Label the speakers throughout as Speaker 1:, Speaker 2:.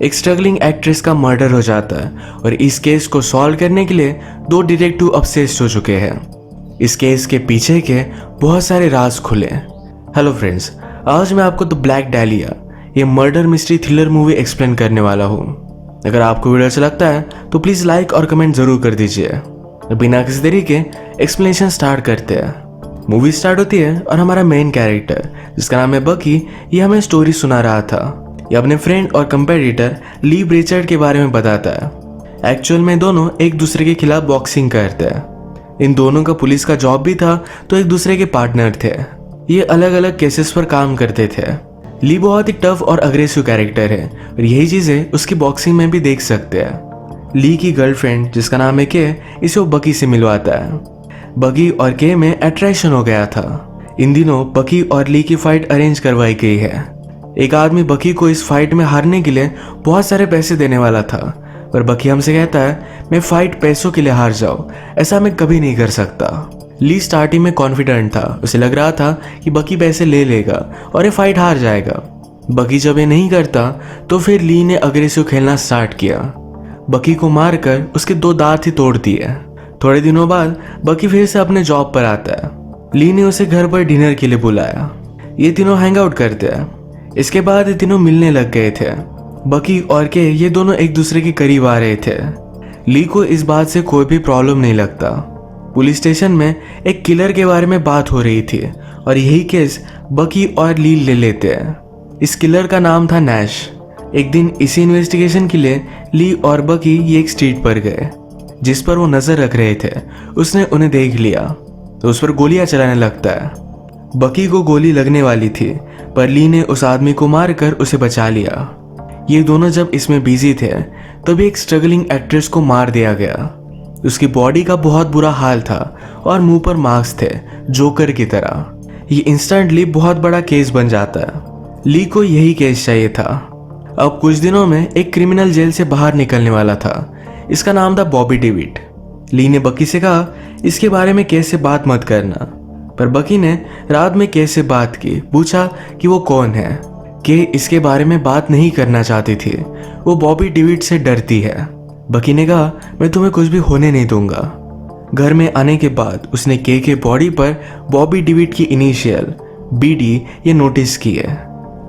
Speaker 1: एक struggling actress का murder हो जाता है और इस केस को सॉल्व करने के लिए दो डिटेक्टिव ऑब्सेस्ड हो चुके हैं। इस केस के पीछे के बहुत सारे राज खुले। हेलो फ्रेंड्स, आज मैं आपको द ब्लैक डालिया ये murder mystery thriller movie explain करने वाला हूँ। अगर आपको वीडियो अच्छा लगता है तो प्लीज़ लाइक और कमेंट ज़रूर कर दीजिए। बिना किसी देरी के एक्सप्लेनेशन स्टार्ट करते हैं। मूवी स्टार्ट होती है और हमारा मेन कैरेक्टर जिसका नाम है बकी, ये हमें स्टोरी सुना रहा था। ये अपने फ्रेंड और कंपेटिटर ली ब्रिचर्ड के बारे में बताता है। एक्चुअल में दोनों एक दूसरे के खिलाफ बॉक्सिंग करते हैं। इन दोनों का पुलिस का जॉब भी था तो एक दूसरे के पार्टनर थे। ये अलग अलग केसेस पर काम करते थे। ली बहुत ही टफ और अग्रेसिव कैरेक्टर है और यही चीजें उसकी बॉक्सिंग में भी देख सकते हैं। ली की गर्लफ्रेंड जिसका नाम है के, इसे वो बकी से मिलवाता है। बकी और के में अट्रैक्शन हो गया था। इन दिनों बकी और ली की फाइट अरेंज करवाई गई है। एक आदमी बकी को इस फाइट में हारने के लिए बहुत सारे पैसे देने वाला था, पर बकी हमसे कहता है मैं फाइट पैसों के लिए हार जाऊं, ऐसा मैं कभी नहीं कर सकता। ली स्टार्टिंग में कॉन्फिडेंट था। उसे लग रहा था कि बकी पैसे ले लेगा और ये फाइट हार जाएगा। बकी जब ये नहीं करता तो फिर ली ने अग्रेसिव खेलना स्टार्ट किया। बकी को मारकर उसके 2 दांत ही तोड़ दिए। थोड़े दिनों बाद बकी फिर से अपने जॉब पर आता है। ली ने उसे घर पर डिनर के लिए बुलाया। ये तीनों हैंग आउट करते हैं। इसके बाद ये तीनों मिलने लग गए थे। बकी और के ये दोनों एक दूसरे के करीब आ रहे थे। ली को इस बात से कोई भी प्रॉब्लम नहीं लगता। पुलिस स्टेशन में एक किलर के बारे में बात हो रही थी और यही केस बकी और ली ले लेते हैं। इस किलर का नाम था नैश। एक दिन इसी इन्वेस्टिगेशन के लिए ली और बकी ये एक स्ट्रीट पर गए जिस पर वो नजर रख रहे थे। उसने उन्हें देख लिया तो उस पर गोलियां चलाने लगता है। बकी को गोली लगने वाली थी पर ली ने उस आदमी को मारकर उसे बचा लिया। ये दोनों जब इसमें बिजी थे तभी एक स्ट्रगलिंग एक्ट्रेस को मार दिया गया। उसकी बॉडी का बहुत बुरा हाल था और मुंह पर मार्क्स थे जोकर की तरह। ये इंस्टेंटली बहुत बड़ा केस बन जाता है। ली को यही केस चाहिए था। अब कुछ दिनों में एक क्रिमिनल जेल से बाहर निकलने वाला था। इसका नाम था बॉबी डेविड। ली ने बकी से कहा इसके बारे में केस से बात मत करना, पर बकी ने रात में केस से बात की। पूछा कि वो कौन है। के इसके बारे में बात नहीं करना चाहती थी। वो बॉबी डेविड से डरती है। बकी ने कहा मैं तुम्हें कुछ भी होने नहीं दूंगा। घर में आने के बाद उसने के बॉडी पर बॉबी डेविड की इनिशियल BD ये नोटिस की है।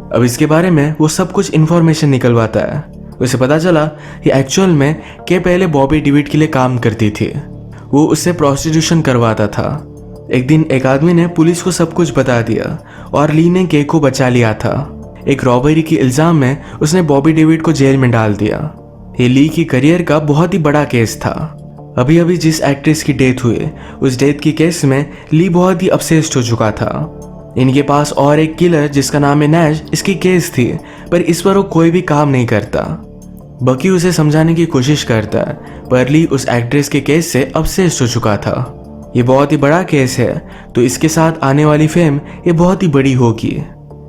Speaker 1: अब इसके बारे में वो सब कुछ इन्फॉर्मेशन निकलवाता है। उसे पता चला कि एक्चुअल में के पहले बॉबी डेविड के लिए काम करती थी। वो उससे प्रोस्टिट्यूशन करवाता था। एक दिन एक आदमी ने पुलिस को सब कुछ बता दिया और ली ने के को बचा लिया था। एक रॉबरी के इल्जाम में उसने बॉबी डेविड को जेल में डाल दिया। ये ली की करियर का बहुत ही बड़ा केस था। अभी अभी जिस एक्ट्रेस की डेथ हुई उस डेथ की केस में ली बहुत ही अपसेस्ड हो चुका था। इनके पास और एक किलर जिसका नाम है नैश, इसकी केस थी पर इस पर वो कोई भी काम नहीं करता। बकी उसे समझाने की कोशिश करता है पर ली उस एक्ट्रेस के केस से अपसेस्ड हो चुका था। ये बहुत ही बड़ा केस है तो इसके साथ आने वाली फेम ये बहुत ही बड़ी होगी।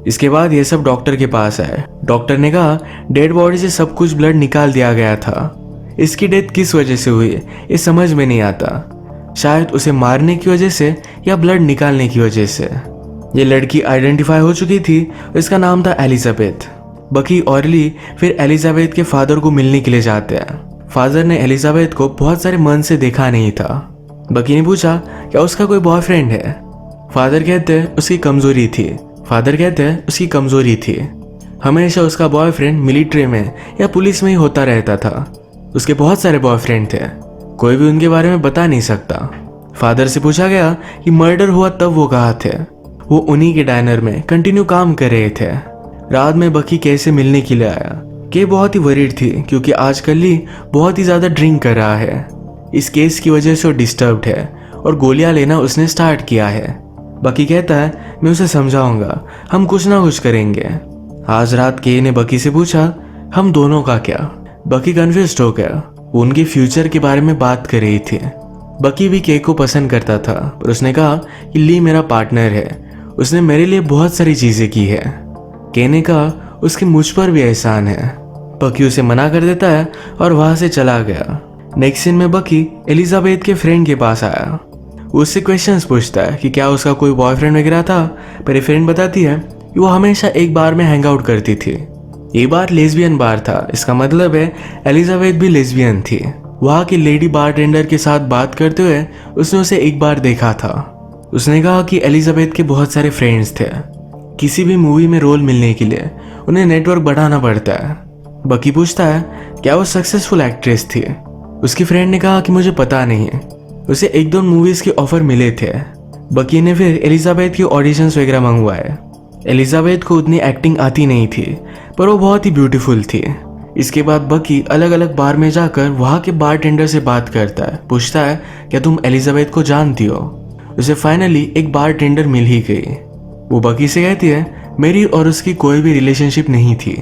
Speaker 1: इसके बाद ये सब डॉक्टर के पास आए। डॉक्टर ने कहा डेड बॉडी से सब कुछ ब्लड निकाल दिया गया था। इसकी डेथ किस वजह से हुई ये समझ में नहीं आता। शायद उसे मारने की वजह से या ब्लड निकालने की वजह से। ये लड़की आइडेंटिफाई हो चुकी थी। इसका नाम था एलिजाबेथ। बकी और ली फिर एलिजाबेथ के फादर को मिलने के लिए जाते हैं। फादर ने एलिजाबेथ को बहुत सारे मन से देखा नहीं था। बकी ने पूछा क्या उसका कोई बॉयफ्रेंड है। फादर कहते हैं उसकी कमजोरी थी। हमेशा उसका बॉयफ्रेंड मिलिट्री में या पुलिस में ही होता रहता था। उसके बहुत सारे बॉयफ्रेंड थे, कोई भी उनके बारे में बता नहीं सकता। फादर से पूछा गया कि मर्डर हुआ तब वो कहाँ थे। वो उन्हीं के डाइनर में कंटिन्यू काम कर रहे थे। रात में बकी कैसे मिलने के लिए आया। के बहुत ही वरीड थी क्योंकि आजकल ली बहुत ही ज्यादा ड्रिंक कर रहा है। इस केस की वजह से वो डिस्टर्ब्ड है और गोलियां लेना उसने स्टार्ट किया है। बकी कहता है मैं उसे समझाऊंगा, हम कुछ ना कुछ करेंगे। आज रात के ने बकी से पूछा हम दोनों का क्या। बकी कन्फ्यूज्ड हो गया। वो उनके फ्यूचर के बारे में बात कर रही थी। बकी भी के को पसंद करता था पर उसने कहा कि ली मेरा पार्टनर है, उसने मेरे लिए बहुत सारी चीजें की है। के ने कहा उसके मुझ पर भी एहसान है। बकी उसे मना कर देता है और वहां से चला गया। नेक्स्ट सीन में बकी एलिजाबेथ के फ्रेंड के पास आया। वो उससे क्वेश्चंस पूछता है कि क्या उसका कोई बॉयफ्रेंड वगैरह था, पर ये फ्रेंड बताती है कि वो हमेशा एक बार में हैंग आउट करती थी। ये बार लेस्बियन बार था, इसका मतलब है एलिजाबेथ भी लेस्बियन थी। वहाँ की लेडी बारटेंडर के साथ बात करते हुए उसने उसे एक बार देखा था। उसने कहा कि एलिजाबेथ के बहुत सारे फ्रेंड्स थे। किसी भी मूवी में रोल मिलने के लिए उन्हें नेटवर्क बढ़ाना पड़ता है। बकी पूछता है क्या वो सक्सेसफुल एक्ट्रेस थी। उसकी फ्रेंड ने कहा कि मुझे पता नहीं है, उसे एक दो मूवीज के ऑफर मिले थे। बकी ने फिर एलिजाबेथ के ऑडिशंस वगैरह मंगवाए। एलिजाबेथ को उतनी एक्टिंग आती नहीं थी, पर वो बहुत ही ब्यूटीफुल थी। इसके बाद बकी अलग अलग बार में जाकर वहाँ के बारटेंडर से बात करता है, पूछता है क्या तुम एलिजाबेथ को जानती हो। उसे फाइनली एक बारटेंडर मिल ही गई। वो बकी से कहती है मेरी और उसकी कोई भी रिलेशनशिप नहीं थी।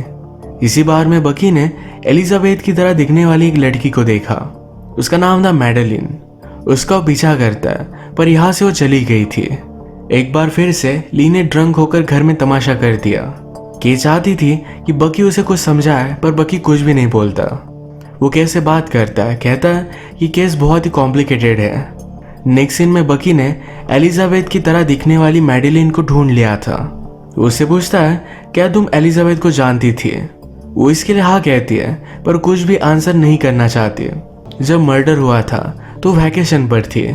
Speaker 1: इसी बार में बकी ने एलिजाबेथ की तरह दिखने वाली एक लड़की को देखा। उसका नाम था मैडलिन। उसका वो पीछा करता है, पर यहाँ से वो चली गई थी। एक बार फिर से ली ने ड्रंक होकर घर में तमाशा कर दिया। के चाहती थी कि बकी उसे कुछ समझाए, पर बकी कुछ भी नहीं बोलता। वो केस से बात करता है, कहता है कि केस बहुत ही कॉम्प्लिकेटेड है। नेक्स्ट सीन में बकी ने एलिजाबेथ की तरह दिखने वाली मैडलिन को ढूंढ लिया था। वो उससे पूछता है क्या तुम एलिजाबेथ को जानती थी। वो इसके लिए हाँ कहती है, पर कुछ भी आंसर नहीं करना चाहती। जब मर्डर हुआ था तो वैकेशन पर थी।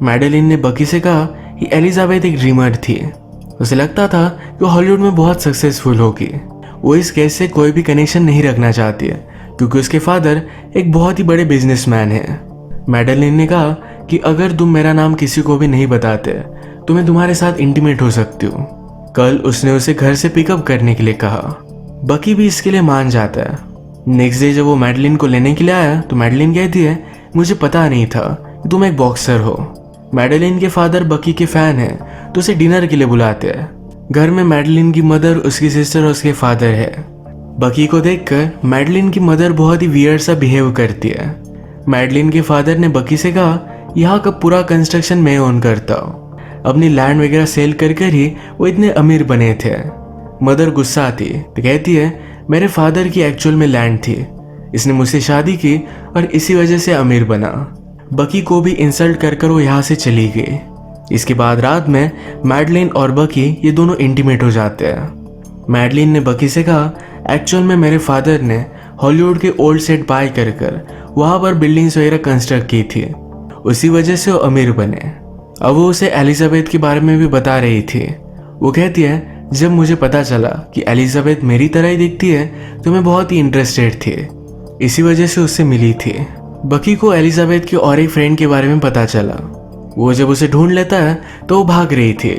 Speaker 1: मैडलिन ने बकी से कहा कि एलिजाबेथ एक ड्रीमर थी। उसे लगता था कि वो हॉलीवुड में बहुत सक्सेसफुल होगी। वो इस केस से कोई भी कनेक्शन नहीं रखना चाहती है, क्योंकि उसके फादर एक बहुत ही बड़े बिजनेसमैन है। मैडलिन ने कहा कि अगर तुम मेरा नाम किसी को भी नहीं बताते तो मैं तुम्हारे साथ इंटीमेट हो सकती हूँ। कल उसने उसे घर से पिकअप करने के लिए कहा। बकी भी इसके लिए मान जाता है। नेक्स्ट डे जब वो मैडलिन को लेने के लिए आया तो मैडलिन कहती है मुझे पता नहीं था कि तुम एक बॉक्सर हो। मैडलिन के फादर बकी के फैन हैं तो उसे डिनर के लिए बुलाते हैं। घर में मैडलिन की मदर, उसकी सिस्टर और उसके फादर है। बकी को देखकर मैडलिन की मदर बहुत ही वियर्ड सा बिहेव करती है। मैडलिन के फादर ने बकी से कहा यहाँ का पूरा कंस्ट्रक्शन मैं ओन करता हूँ। अपनी लैंड वगैरह सेल कर कर ही वो इतने अमीर बने थे। मदर गुस्सा आती तो कहती है मेरे फादर की एक्चुअल में लैंड थी, इसने मुझसे शादी की और इसी वजह से अमीर बना। बकी को भी इंसल्ट कर कर वो यहाँ से चली गई। इसके बाद रात में मैडलिन और बकी ये दोनों इंटीमेट हो जाते हैं। मैडलिन ने बकी से कहा एक्चुअल में मेरे फादर ने हॉलीवुड के ओल्ड सेट बाय कर कर वहाँ पर बिल्डिंग्स वगैरह कंस्ट्रक्ट की थी, उसी वजह से वो अमीर बने। अब वो उसे एलिजाबेथ के बारे में भी बता रही थी। वो कहती है जब मुझे पता चला कि एलिजाबेथ मेरी तरह ही दिखती है तो मैं बहुत ही इंटरेस्टेड थी, इसी वजह से उससे मिली थी। बकी को एलिजाबेथ के और एक फ्रेंड के बारे में पता चला। वो जब उसे ढूंढ लेता है तो वो भाग रही थी।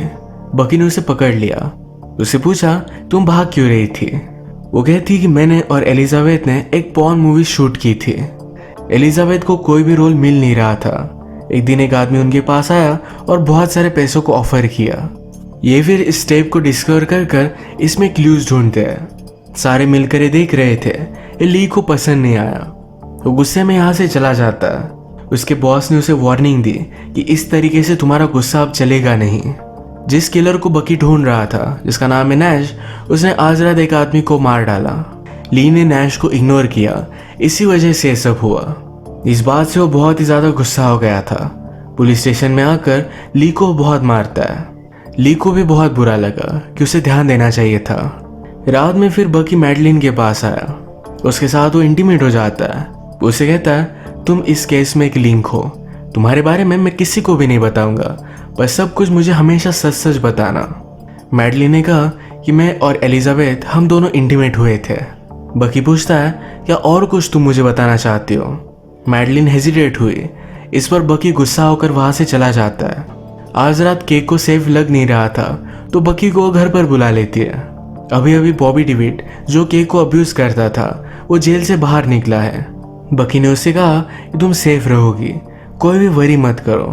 Speaker 1: बकी ने उसे पकड़ लिया। उससे पूछा तुम भाग क्यों रही थी। वो कहती कि मैंने और एलिजाबेथ ने एक पॉर्न मूवी शूट की थी। एलिजाबेथ को कोई भी रोल मिल नहीं रहा था। एक दिन एक आदमी उनके पास आया और बहुत सारे पैसों को ऑफर किया। ये फिर इस टेप को डिस्कवर कर कर इसमें क्लूज ढूंढते हैं। सारे मिलकर ये देख रहे थे। ये ली को पसंद नहीं आया, वो गुस्से में यहाँ से चला जाता है। उसके बॉस ने उसे वार्निंग दी कि इस तरीके से तुम्हारा गुस्सा अब चलेगा नहीं। जिस किलर को बकी ढूंढ रहा था, जिसका नाम है नैश, उसने आज रात एक आदमी को मार डाला। ली ने नैश को इग्नोर किया, इसी वजह से ये सब हुआ। इस बात से वो बहुत ही ज्यादा गुस्सा हो गया था। पुलिस स्टेशन में आकर ली को बहुत मारता है। ली को भी बहुत बुरा लगा कि उसे ध्यान देना चाहिए था। रात में फिर बकी मैडलिन के पास आया। उसके साथ वो इंटीमेट हो जाता है। उसे कहता है तुम इस केस में एक लिंक हो, तुम्हारे बारे में मैं किसी को भी नहीं बताऊंगा, पर सब कुछ मुझे हमेशा सच सच बताना। मैडलिन ने कहा कि मैं और एलिजाबेथ हम दोनों इंटीमेट हुए थे। बकी पूछता है क्या और कुछ तुम मुझे बताना चाहती हो। मैडलिन हेजिटेट हुई। इस पर बकी गुस्सा होकर वहां से चला जाता है। आज रात केक को सेफ लग नहीं रहा था तो बकी को घर पर बुला लेती है। अभी अभी बॉबी डेविड जो केक को अब्यूज करता था वो जेल से बाहर निकला है। बकी ने उससे कहा कि तुम सेफ रहोगी, कोई भी वरी मत करो।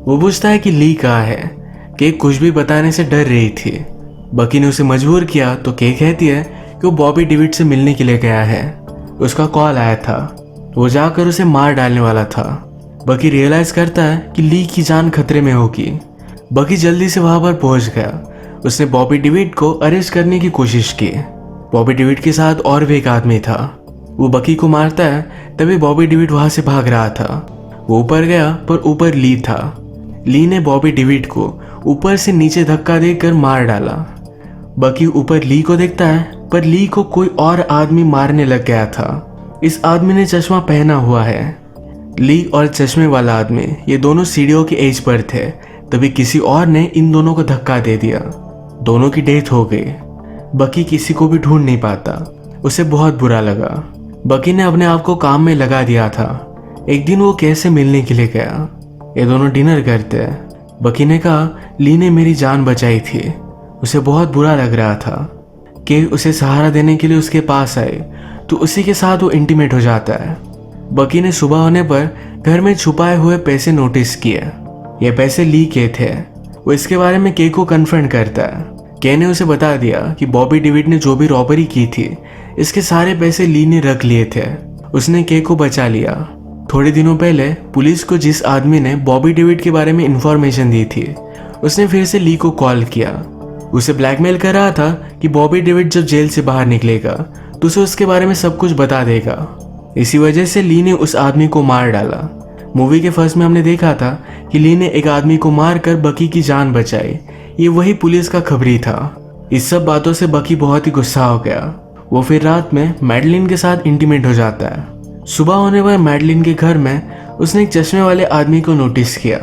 Speaker 1: वो पूछता है कि ली कहाँ है। केक कुछ भी बताने से डर रही थी। बकी ने उसे मजबूर किया तो केक कहती है कि वो बॉबी डेविड से मिलने के लिए गया है। उसका कॉल आया था, वो जाकर उसे मार डालने वाला था। बकी रियलाइज करता है कि ली की जान खतरे में होगी। बकी जल्दी से वहां पर पहुंच गया। उसने बॉबी डेविड को अरेस्ट करने की कोशिश की। बॉबी डेविड के साथ और भी एक आदमी था। वो बकी को मारता है, तभी बॉबी डेविड वहां से भाग रहा था। वो ऊपर गया पर ऊपर ली था। ली ने बॉबी डेविड को ऊपर से नीचे धक्का देकर मार डाला। बकी ऊपर ली को देखता है पर ली को कोई और आदमी मारने लग गया था। इस आदमी ने चश्मा पहना हुआ है। ली और चश्मे वाला आदमी ये दोनों सीढ़ियों के एज पर थे, तभी किसी और ने इन दोनों को धक्का दे दिया। दोनों की डेथ हो गई। बकी किसी को भी ढूंढ नहीं पाता। उसे बहुत बुरा लगा। बकी ने अपने आप को काम में लगा दिया था। एक दिन वो कैसे मिलने के लिए गया। ये दोनों डिनर करते। बकी ने कहा, ली ने मेरी जान बचाई थी। उसे बहुत बुरा लग रहा था कि उसे सहारा देने के लिए उसके पास आए, तो उसी के साथ वो इंटीमेट हो जाता है। बकी ने सुबह होने पर घर में छुपाए हुए पैसे नोटिस किए। ये पैसे ली के थे। वो इसके बारे में के को कन्फ्रंट करता है। के ने उसे बता दिया कि बॉबी डेविड ने जो भी रॉबरी की थी, इसके सारे पैसे ली ने रख लिए थे। उसने के को बचा लिया। थोड़े दिनों पहले पुलिस को जिस आदमी ने बॉबी डेविड के बारे में इंफॉर्मेशन दी थी, उसने फिर से ली को कॉल किया। उसे ब्लैकमेल कर रहा था कि बॉबी डेविड जब जेल से बाहर निकलेगा तो उसे उसके बारे में सब कुछ बता देगा। इसी वजह से ली ने उस आदमी को मार डाला। मूवी के फर्स्ट में हमने देखा था कि ली ने एक आदमी को मारकर बकी की जान बचाई। ये वही पुलिस का खबरी था। इस सब बातों से बकी बहुत ही गुस्सा हो गया। वो फिर रात में मैडलिन के साथ इंटीमेट हो जाता है। सुबह होने पर मैडलिन के घर में उसने एक चश्मे वाले आदमी को नोटिस किया।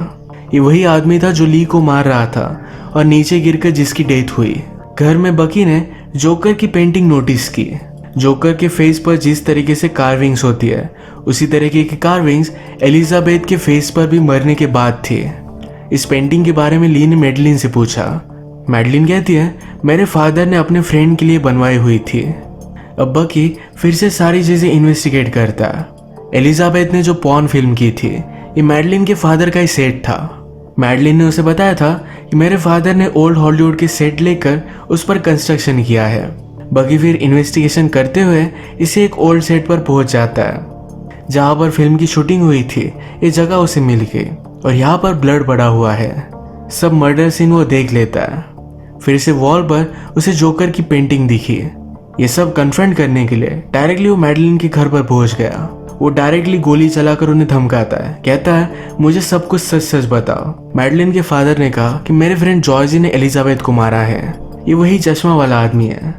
Speaker 1: ये वही आदमी था जो ली को मार रहा था और नीचे गिरकर जिसकी डेथ हुई। घर में बकी ने जोकर की पेंटिंग नोटिस की। जोकर के फेस पर जिस तरीके से कार्विंग्स होती है, उसी तरीके की कार्विंग्स एलिजाबेथ के फेस पर भी मरने के बाद थी। इस पेंटिंग के बारे में ली ने मैडलिन से पूछा। मैडलिन कहती है, मेरे फादर ने अपने फ्रेंड के लिए बनवाई हुई थी। अब बकी फिर से सारी चीजें इन्वेस्टिगेट करता है। एलिजाबेथ ने जो पॉर्न फिल्म की थी, ये मैडलिन के फादर का ही सेट था। मैडलिन ने उसे बताया था कि मेरे फादर ने ओल्ड हॉलीवुड के सेट लेकर उस पर कंस्ट्रक्शन किया है। बकी फिर इन्वेस्टिगेशन करते हुए इसे एक ओल्ड सेट पर पहुंच जाता है जहां पर फिल्म की शूटिंग हुई थी। ये जगह उसे मिल गई और यहाँ पर ब्लड पड़ा हुआ है। सब मर्डर सीन वो देख लेता है। फिर से वॉल पर उसे जोकर की पेंटिंग दिखी। ये सब कन्फ्रंट करने के लिए डायरेक्टली वो मैडलिन के घर पर पहुंच गया। वो डायरेक्टली गोली चलाकर उन्हें धमकाता है। कहता है, मुझे सब कुछ सच सच बताओ। मैडलिन के फादर ने कहा कि मेरे फ्रेंड जॉर्जी ने एलिजाबेथ को मारा है। ये वही चश्मा वाला आदमी है।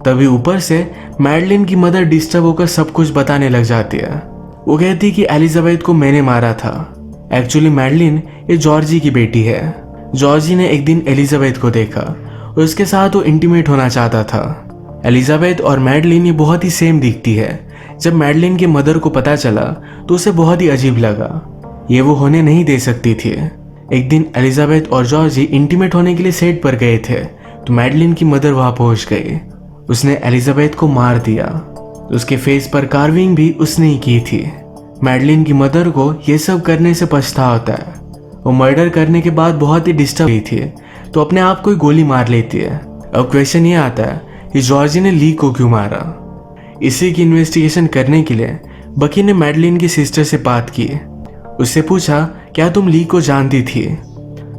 Speaker 1: तभी ऊपर से मैडलिन की मदर डिस्टर्ब होकर सब कुछ बताने लग जाती है। वो कहती कि एलिजाबेथ को मैंने मारा था। एक्चुअली मैडलिन ये जॉर्जी की बेटी है। जॉर्जी ने एक दिन एलिजाबेथ को देखा और उसके साथ वो इंटीमेट होना चाहता था। एलिजाबेथ और मैडलिन ये बहुत ही सेम दिखती है। जब मैडलिन के मदर को पता चला तो उसे बहुत ही अजीब लगा। ये वो होने नहीं दे सकती थी। एक दिन एलिजाबेथ और जॉर्जी इंटीमेट होने के लिए सेट पर गए थे तो मैडलिन की मदर वहां पहुंच गई। उसने एलिजाबेथ को मार दिया। उसके फेस पर कार्विंग भी उसने ही की थी। मैडलिन की मदर को ये सब करने से पछतावा होता है। वो मर्डर करने के बाद बहुत ही डिस्टर्ब हुई थी तो अपने आप को ही गोली मार लेती है। अब क्वेश्चन ये आता है कि जॉर्जी ने ली को क्यों मारा। इसी की इन्वेस्टिगेशन करने के लिए बकी ने मैडलिन की सिस्टर से बात की। उससे पूछा, क्या तुम ली को जानती थी।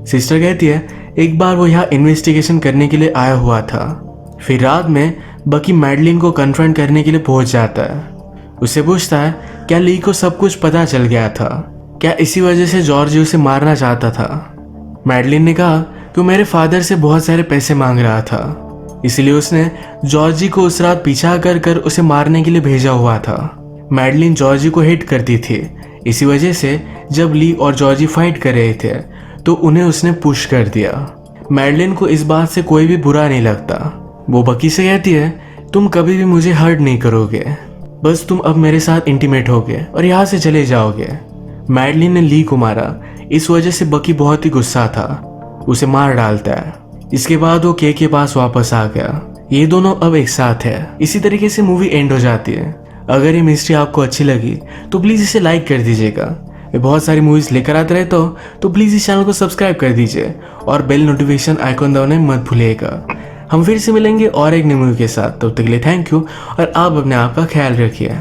Speaker 1: सिस्टर कहती है, एक बार वो यहाँ इन्वेस्टिगेशन करने के लिए आया हुआ था। फिर रात में बकी मैडलिन को कन्फ्रंट करने के लिए पहुंच जाता है। उससे पूछता है, क्या ली को सब कुछ पता चल गया था। क्या इसी वजह से जॉर्जी उसे मारना चाहता था। मैडलिन ने कहा कि मेरे फादर से बहुत सारे पैसे मांग रहा था, इसलिए उसने जॉर्जी को उस रात पीछा कर उसे मारने के लिए भेजा हुआ था। मैडलिन जॉर्जी को हेट करती थी। इसी वजह से जब ली और जॉर्जी फाइट कर रहे थे तो उन्हें उसने पुश कर दिया। मैडलिन को इस बात से कोई भी बुरा नहीं लगता। वो बकी से कहती है, तुम कभी भी मुझे हर्ट नहीं करोगे, बस तुम अब मेरे साथ इंटीमेट होगे और यहाँ से चले जाओगे। मैडलिन ने ली को मारा। इस वजह से बकी बहुत ही गुस्सा था, उसे मार डालता है। इसके बाद वो के पास वापस आ गया। ये दोनों अब एक साथ है। इसी तरीके से मूवी एंड हो जाती है। अगर ये मिस्ट्री आपको अच्छी लगी तो प्लीज़ इसे लाइक कर दीजिएगा। मैं बहुत सारी मूवीज़ लेकर आते रहता हूँ, तो प्लीज़ इस चैनल को सब्सक्राइब कर दीजिए और बेल नोटिफिकेशन आइकॉन दबाना मत भूलिएगा। हम फिर से मिलेंगे और एक नई मूवी के साथ। तब तक के लिए थैंक यू और आप अपने आप का ख्याल रखिए।